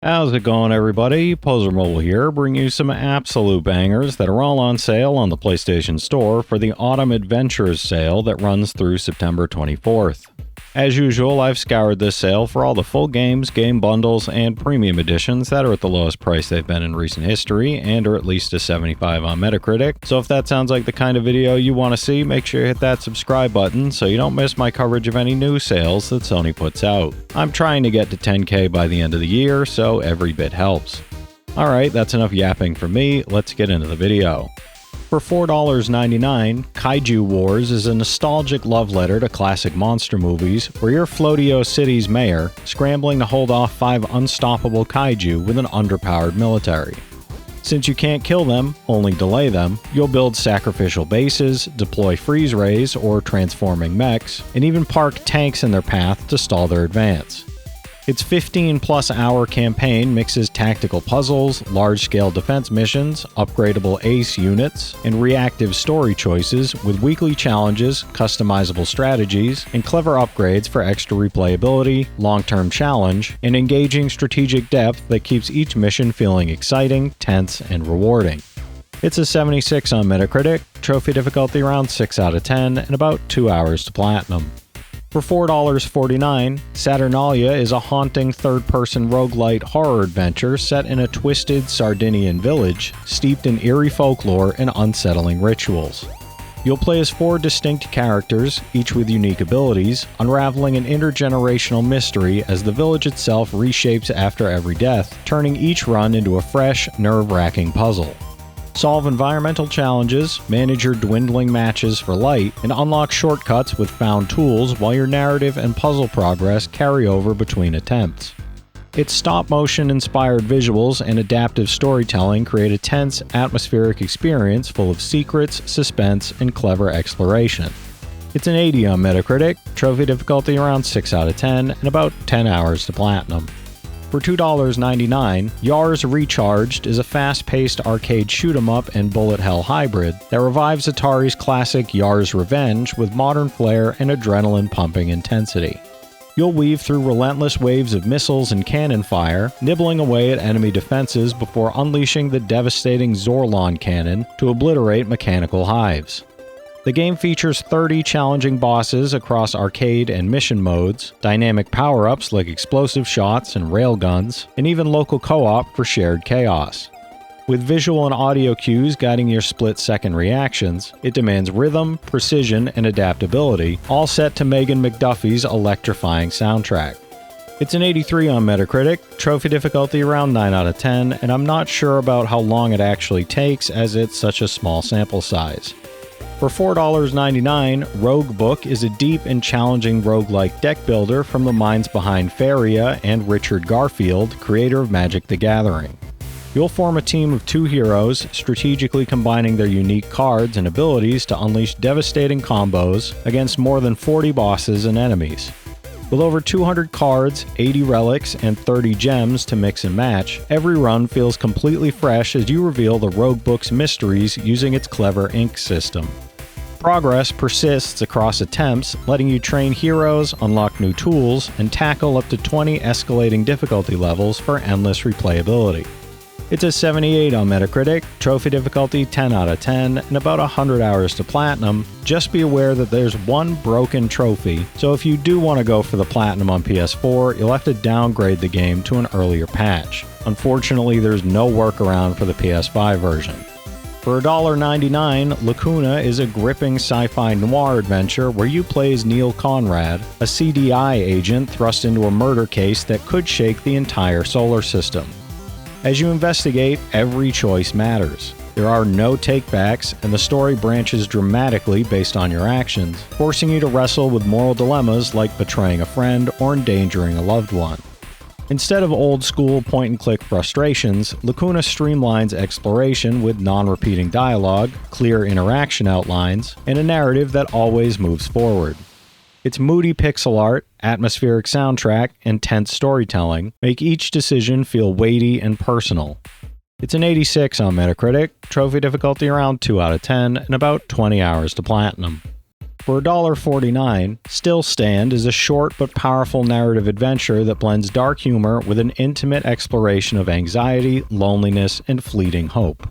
How's it going, everybody? Pozermobil here, bringing you some absolute bangers that are all on sale on the PlayStation Store for the Autumn Adventures sale that runs through September 24th. As usual, I've scoured this sale for all the full games, game bundles, and premium editions that are at the lowest price they've been in recent history and are at least a 75 on Metacritic. So if that sounds like the kind of video you want to see, make sure you hit that subscribe button so you don't miss my coverage of any new sales that Sony puts out. I'm trying to get to 10K by the end of the year, so every bit helps. Alright, that's enough yapping from me, let's get into the video. For $4.99, Kaiju Wars is a nostalgic love letter to classic monster movies where you're Floatio City's mayor, scrambling to hold off 5 unstoppable kaiju with an underpowered military. Since you can't kill them, only delay them, you'll build sacrificial bases, deploy freeze rays or transforming mechs, and even park tanks in their path to stall their advance. Its 15-plus hour campaign mixes tactical puzzles, large-scale defense missions, upgradable ace units, and reactive story choices with weekly challenges, customizable strategies, and clever upgrades for extra replayability, long-term challenge, and engaging strategic depth that keeps each mission feeling exciting, tense, and rewarding. It's a 76 on Metacritic, trophy difficulty around 6 out of 10, and about 2 hours to platinum. For $4.49, Saturnalia is a haunting third-person roguelite horror adventure set in a twisted Sardinian village, steeped in eerie folklore and unsettling rituals. You'll play as 4 distinct characters, each with unique abilities, unraveling an intergenerational mystery as the village itself reshapes after every death, turning each run into a fresh, nerve-wracking puzzle. Solve environmental challenges, manage your dwindling matches for light, and unlock shortcuts with found tools while your narrative and puzzle progress carry over between attempts. Its stop-motion inspired visuals and adaptive storytelling create a tense, atmospheric experience full of secrets, suspense, and clever exploration. It's an 80 on Metacritic, trophy difficulty around 6 out of 10, and about 10 hours to platinum. For $2.99, Yars Recharged is a fast-paced arcade shoot-'em-up and bullet hell hybrid that revives Atari's classic Yars Revenge with modern flair and adrenaline-pumping intensity. You'll weave through relentless waves of missiles and cannon fire, nibbling away at enemy defenses before unleashing the devastating Zorlon cannon to obliterate mechanical hives. The game features 30 challenging bosses across arcade and mission modes, dynamic power-ups like explosive shots and railguns, and even local co-op for shared chaos. With visual and audio cues guiding your split-second reactions, it demands rhythm, precision, and adaptability, all set to Megan McDuffie's electrifying soundtrack. It's an 83 on Metacritic, trophy difficulty around 9 out of 10, and I'm not sure about how long it actually takes as it's such a small sample size. For $4.99, Roguebook is a deep and challenging roguelike deck builder from the minds behind Faria and Richard Garfield, creator of Magic the Gathering. You'll form a team of 2 heroes, strategically combining their unique cards and abilities to unleash devastating combos against more than 40 bosses and enemies. With over 200 cards, 80 relics, and 30 gems to mix and match, every run feels completely fresh as you reveal the Roguebook's mysteries using its clever ink system. Progress persists across attempts, letting you train heroes, unlock new tools, and tackle up to 20 escalating difficulty levels for endless replayability. It's a 78 on Metacritic, trophy difficulty 10 out of 10, and about 100 hours to platinum. Just be aware that there's one broken trophy, so if you do want to go for the platinum on PS4, you'll have to downgrade the game to an earlier patch. Unfortunately, there's no workaround for the PS5 version. For $1.99, Lacuna is a gripping sci-fi noir adventure where you play as Neil Conrad, a CDI agent thrust into a murder case that could shake the entire solar system. As you investigate, every choice matters. There are no takebacks, and the story branches dramatically based on your actions, forcing you to wrestle with moral dilemmas like betraying a friend or endangering a loved one. Instead of old-school point-and-click frustrations, Lacuna streamlines exploration with non-repeating dialogue, clear interaction outlines, and a narrative that always moves forward. Its moody pixel art, atmospheric soundtrack, and tense storytelling make each decision feel weighty and personal. It's an 86 on Metacritic, trophy difficulty around 2 out of 10, and about 20 hours to platinum. For $1.49, Stilstand is a short but powerful narrative adventure that blends dark humor with an intimate exploration of anxiety, loneliness, and fleeting hope.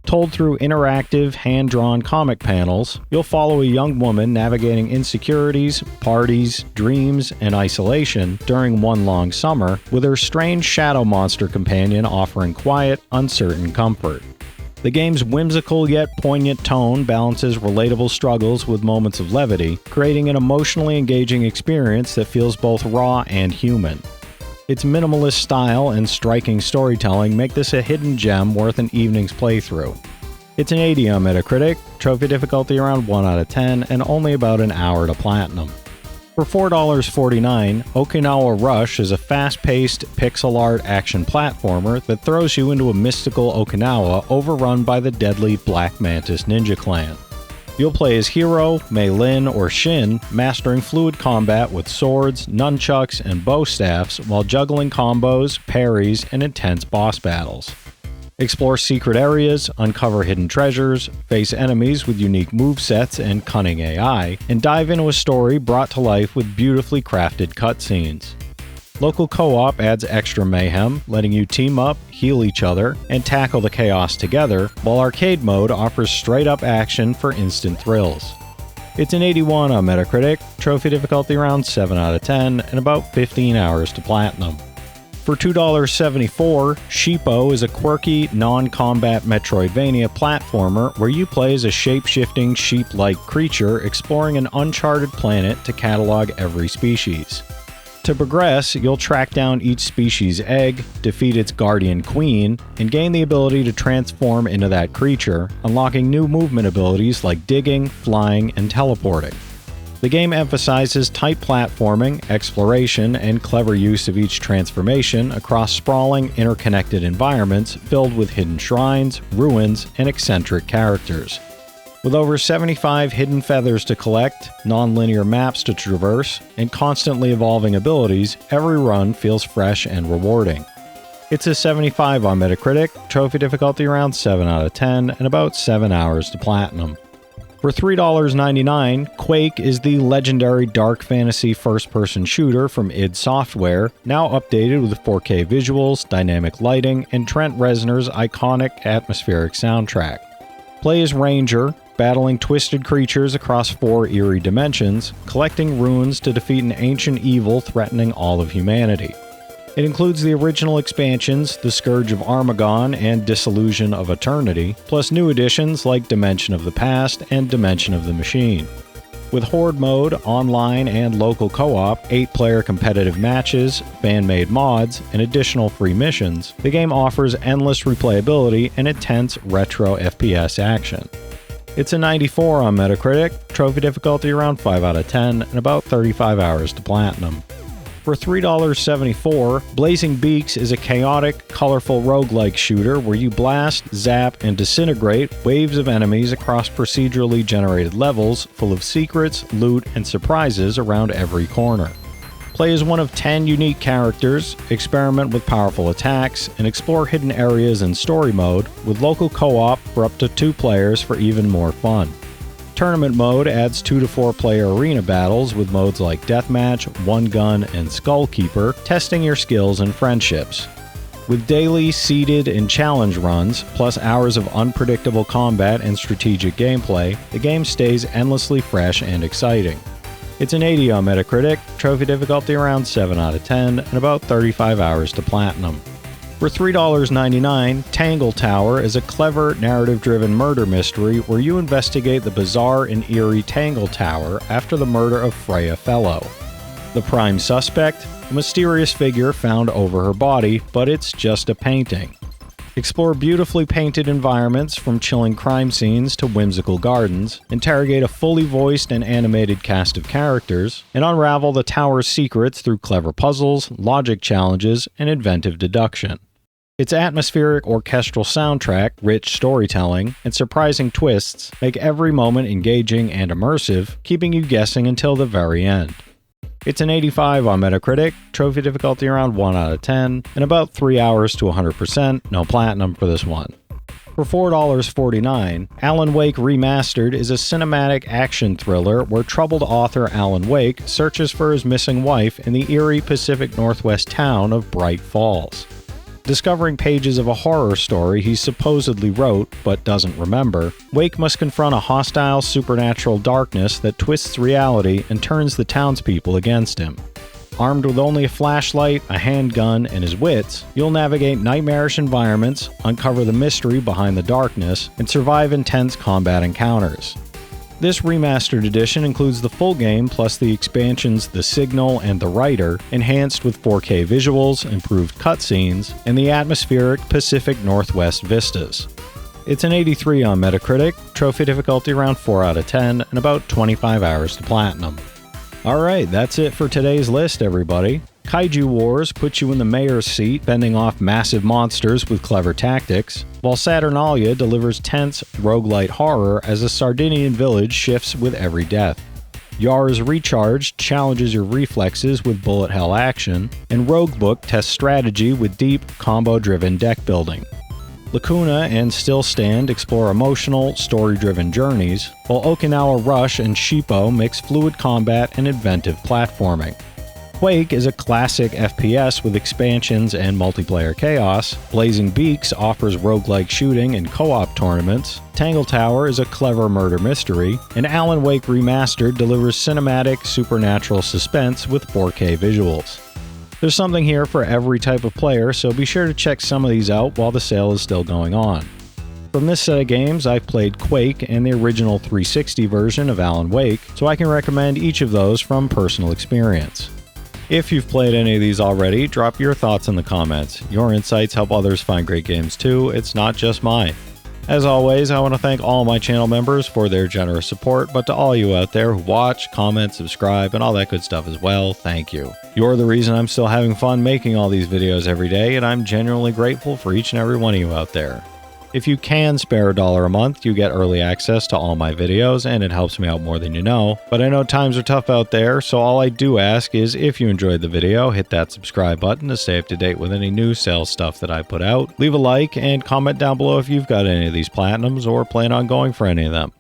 Told through interactive, hand-drawn comic panels, you'll follow a young woman navigating insecurities, parties, dreams, and isolation during one long summer, with her strange shadow monster companion offering quiet, uncertain comfort. The game's whimsical yet poignant tone balances relatable struggles with moments of levity, creating an emotionally engaging experience that feels both raw and human. Its minimalist style and striking storytelling make this a hidden gem worth an evening's playthrough. It's an 80 on Metacritic, trophy difficulty around 1 out of 10, and only about an hour to platinum. For $4.49, Okinawa Rush is a fast-paced pixel art action platformer that throws you into a mystical Okinawa overrun by the deadly Black Mantis Ninja Clan. You'll play as Hiro, Mei-Lin, or Shin, mastering fluid combat with swords, nunchucks, and bow staffs while juggling combos, parries, and intense boss battles. Explore secret areas, uncover hidden treasures, face enemies with unique movesets and cunning AI, and dive into a story brought to life with beautifully crafted cutscenes. Local co-op adds extra mayhem, letting you team up, heal each other, and tackle the chaos together, while arcade mode offers straight-up action for instant thrills. It's an 81 on Metacritic, trophy difficulty around 7 out of 10, and about 15 hours to platinum. For $2.74, Sheepo is a quirky, non-combat Metroidvania platformer where you play as a shape-shifting sheep-like creature exploring an uncharted planet to catalog every species. To progress, you'll track down each species' egg, defeat its guardian queen, and gain the ability to transform into that creature, unlocking new movement abilities like digging, flying, and teleporting. The game emphasizes tight platforming, exploration, and clever use of each transformation across sprawling, interconnected environments filled with hidden shrines, ruins, and eccentric characters. With over 75 hidden feathers to collect, non-linear maps to traverse, and constantly evolving abilities, every run feels fresh and rewarding. It's a 75 on Metacritic, trophy difficulty around 7 out of 10, and about 7 hours to platinum. For $3.99, Quake is the legendary dark fantasy first-person shooter from id Software, now updated with 4K visuals, dynamic lighting, and Trent Reznor's iconic atmospheric soundtrack. Play as Ranger, battling twisted creatures across 4 eerie dimensions, collecting runes to defeat an ancient evil threatening all of humanity. It includes the original expansions, The Scourge of Armagon and Disillusion of Eternity, plus new additions like Dimension of the Past and Dimension of the Machine. With Horde mode, online and local co-op, 8-player competitive matches, fan-made mods, and additional free missions, the game offers endless replayability and intense retro FPS action. It's a 94 on Metacritic, trophy difficulty around 5 out of 10, and about 35 hours to platinum. For $3.74, Blazing Beaks is a chaotic, colorful roguelike shooter where you blast, zap, and disintegrate waves of enemies across procedurally generated levels full of secrets, loot, and surprises around every corner. Play as one of 10 unique characters, experiment with powerful attacks, and explore hidden areas in story mode, with local co-op for up to 2 players for even more fun. Tournament mode adds 2 to 4 player arena battles with modes like Deathmatch, One Gun, and Skull Keeper, testing your skills and friendships. With daily, seeded, and challenge runs, plus hours of unpredictable combat and strategic gameplay, the game stays endlessly fresh and exciting. It's an 80 on Metacritic, trophy difficulty around 7 out of 10, and about 35 hours to platinum. For $3.99, Tangle Tower is a clever, narrative-driven murder mystery where you investigate the bizarre and eerie Tangle Tower after the murder of Freya Fellow. The prime suspect? A mysterious figure found over her body, but it's just a painting. Explore beautifully painted environments from chilling crime scenes to whimsical gardens, interrogate a fully voiced and animated cast of characters, and unravel the tower's secrets through clever puzzles, logic challenges, and inventive deduction. Its atmospheric orchestral soundtrack, rich storytelling, and surprising twists make every moment engaging and immersive, keeping you guessing until the very end. It's an 85 on Metacritic, trophy difficulty around 1 out of 10, and about 3 hours to 100%, no platinum for this one. For $4.49, Alan Wake Remastered is a cinematic action thriller where troubled author Alan Wake searches for his missing wife in the eerie Pacific Northwest town of Bright Falls. Discovering pages of a horror story he supposedly wrote but doesn't remember, Wake must confront a hostile supernatural darkness that twists reality and turns the townspeople against him. Armed with only a flashlight, a handgun, and his wits, you'll navigate nightmarish environments, uncover the mystery behind the darkness, and survive intense combat encounters. This remastered edition includes the full game plus the expansions The Signal and The Writer, enhanced with 4K visuals, improved cutscenes, and the atmospheric Pacific Northwest vistas. It's an 83 on Metacritic, trophy difficulty around 4 out of 10, and about 25 hours to platinum. Alright, that's it for today's list, everybody. Kaiju Wars puts you in the mayor's seat, fending off massive monsters with clever tactics, while Saturnalia delivers tense, roguelite horror as a Sardinian village shifts with every death. Yars Recharged challenges your reflexes with bullet hell action, and Roguebook tests strategy with deep, combo-driven deck building. Lacuna and Stilstand explore emotional, story-driven journeys, while Okinawa Rush and Sheepo mix fluid combat and inventive platforming. Quake is a classic FPS with expansions and multiplayer chaos, Blazing Beaks offers roguelike shooting and co-op tournaments, Tangle Tower is a clever murder mystery, and Alan Wake Remastered delivers cinematic, supernatural suspense with 4K visuals. There's something here for every type of player, so be sure to check some of these out while the sale is still going on. From this set of games, I've played Quake and the original 360 version of Alan Wake, so I can recommend each of those from personal experience. If you've played any of these already, drop your thoughts in the comments. Your insights help others find great games too, it's not just mine. As always, I want to thank all my channel members for their generous support, but to all you out there who watch, comment, subscribe, and all that good stuff as well, thank you. You're the reason I'm still having fun making all these videos every day, and I'm genuinely grateful for each and every one of you out there. If you can spare $1 a month, you get early access to all my videos, and it helps me out more than you know. But I know times are tough out there, so all I do ask is if you enjoyed the video, hit that subscribe button to stay up to date with any new sales stuff that I put out. Leave a like and comment down below if you've got any of these platinums or plan on going for any of them.